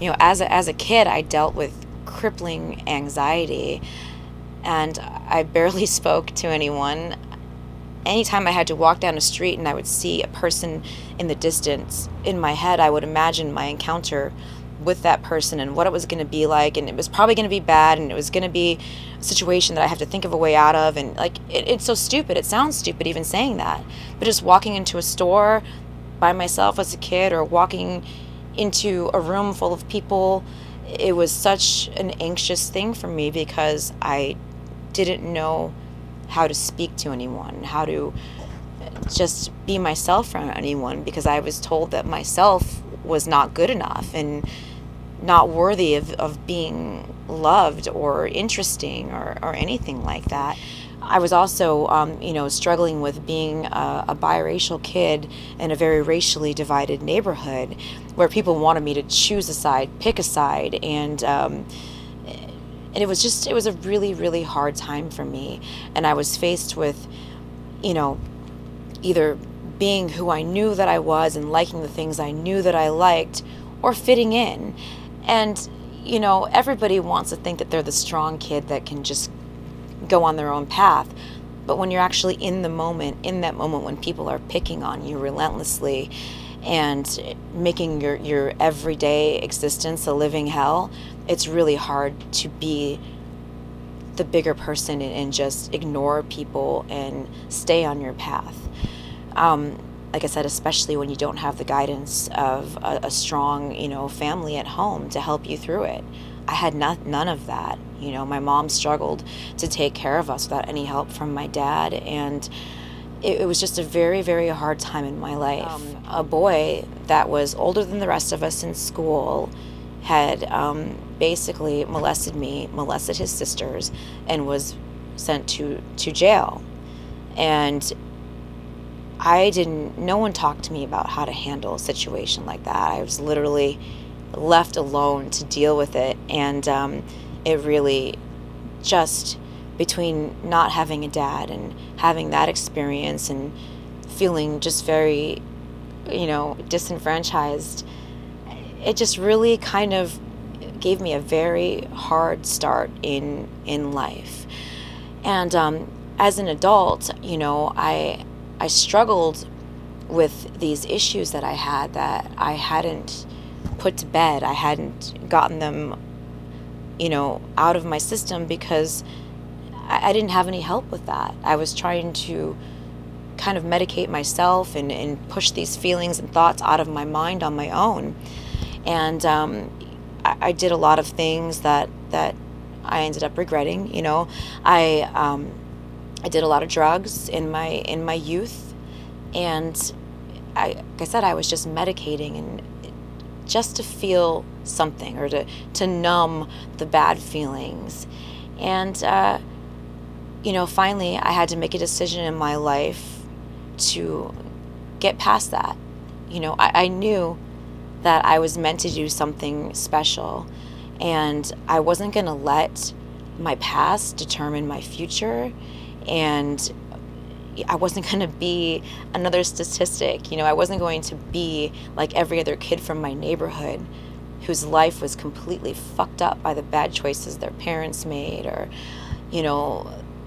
As a kid, I dealt with crippling anxiety, and I barely spoke to anyone. Anytime I had to walk down a street and I would see a person in the distance, in my head, I would imagine my encounter with that person and what it was going to be like. And it was probably going to be bad, and it was going to be a situation that I have to think of a way out of. And like, it's so stupid. It sounds stupid even saying that. But just walking into a store by myself as a kid, or walking into a room full of people, it was such an anxious thing for me because I didn't know how to speak to anyone, how to just be myself around anyone, because I was told that myself was not good enough and not worthy of being loved or interesting or anything like that. I was also, struggling with being a biracial kid in a very racially divided neighborhood where people wanted me to choose a side, pick a side, and it was a really, really hard time for me. And I was faced with, either being who I knew that I was and liking the things I knew that I liked, or fitting in. And, everybody wants to think that they're the strong kid that can just go on their own path. But when you're actually in that moment when people are picking on you relentlessly and making your everyday existence a living hell, it's really hard to be the bigger person and just ignore people and stay on your path. Like I said, especially when you don't have the guidance of a strong, family at home to help you through it. I had none of that. My mom struggled to take care of us without any help from my dad, and it was just a very, very hard time in my life. A boy that was older than the rest of us in school had basically molested his sisters, and was sent to jail. And no one talked to me about how to handle a situation like that. I was literally left alone to deal with it. And it really, just between not having a dad and having that experience and feeling just very, disenfranchised, it just really kind of gave me a very hard start in life. And as an adult, I struggled with these issues that I had that I hadn't put to bed. I hadn't gotten them, out of my system because I didn't have any help with that. I was trying to kind of medicate myself and push these feelings and thoughts out of my mind on my own. And I did a lot of things that I ended up regretting. I did a lot of drugs in my youth, and like I said, I was just medicating and just to feel something, or to numb the bad feelings. And finally I had to make a decision in my life to get past that. I knew that I was meant to do something special, and I wasn't going to let my past determine my future. And I wasn't going to be another statistic. I wasn't going to be like every other kid from my neighborhood whose life was completely fucked up by the bad choices their parents made, or,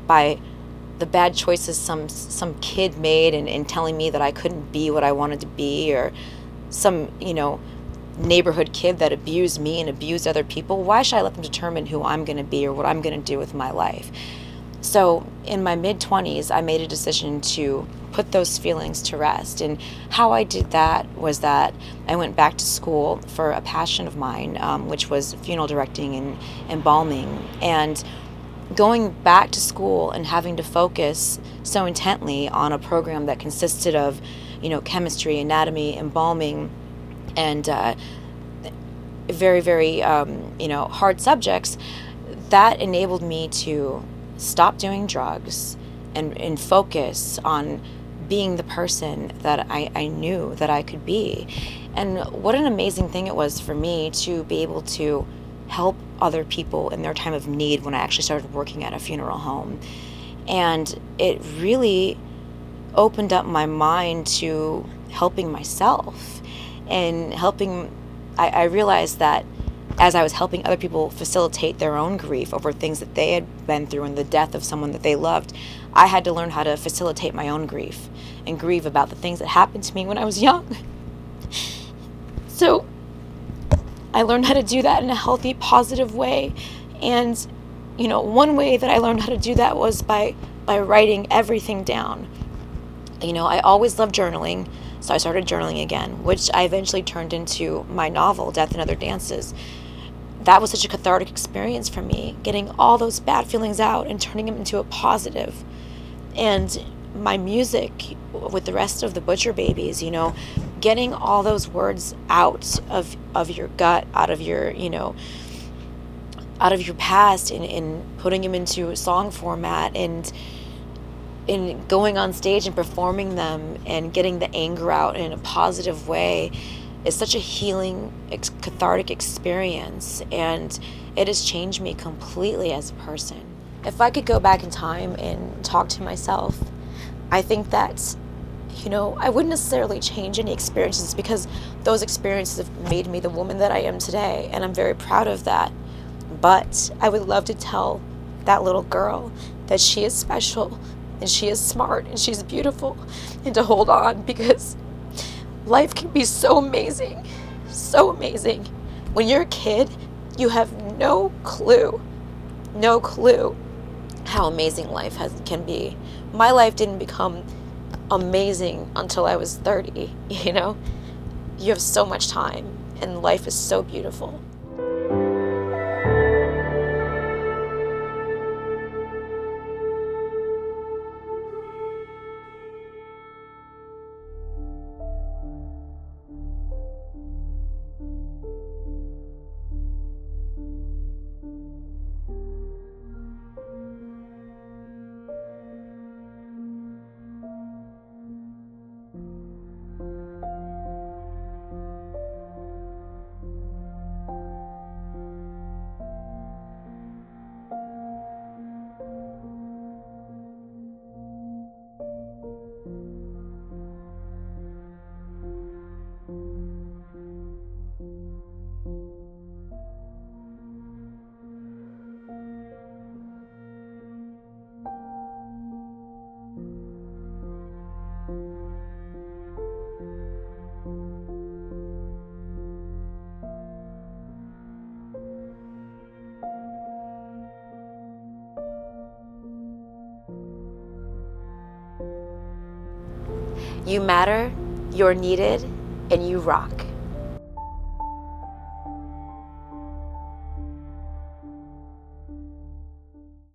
by the bad choices some kid made and telling me that I couldn't be what I wanted to be, or some, neighborhood kid that abused me and abused other people. Why should I let them determine who I'm going to be or what I'm going to do with my life? So in my mid-20s, I made a decision to put those feelings to rest. And how I did that was that I went back to school for a passion of mine, which was funeral directing and embalming. And going back to school and having to focus so intently on a program that consisted of, chemistry, anatomy, embalming, and very, very, hard subjects, that enabled me to stop doing drugs and focus on being the person that I knew that I could be. And what an amazing thing it was for me to be able to help other people in their time of need when I actually started working at a funeral home. And it really opened up my mind to helping myself and helping. I realized that as I was helping other people facilitate their own grief over things that they had been through and the death of someone that they loved, I had to learn how to facilitate my own grief and grieve about the things that happened to me when I was young. So I learned how to do that in a healthy, positive way. And, one way that I learned how to do that was by writing everything down. I always loved journaling, so I started journaling again, which I eventually turned into my novel, Death and Other Dances. That was such a cathartic experience for me, getting all those bad feelings out and turning them into a positive. And my music with the rest of the Butcher Babies, getting all those words out of your gut, out of your past, and putting them into a song format, and in going on stage and performing them and getting the anger out in a positive way is such a healing, cathartic experience, and it has changed me completely as a person. If I could go back in time and talk to myself, I think that, I wouldn't necessarily change any experiences, because those experiences have made me the woman that I am today, and I'm very proud of that. But I would love to tell that little girl that she is special, and she is smart, and she's beautiful, and to hold on, because life can be so amazing, so amazing. When you're a kid, you have no clue how amazing life can be. My life didn't become amazing until I was 30, You have so much time, and life is so beautiful. You matter, you're needed, and you rock.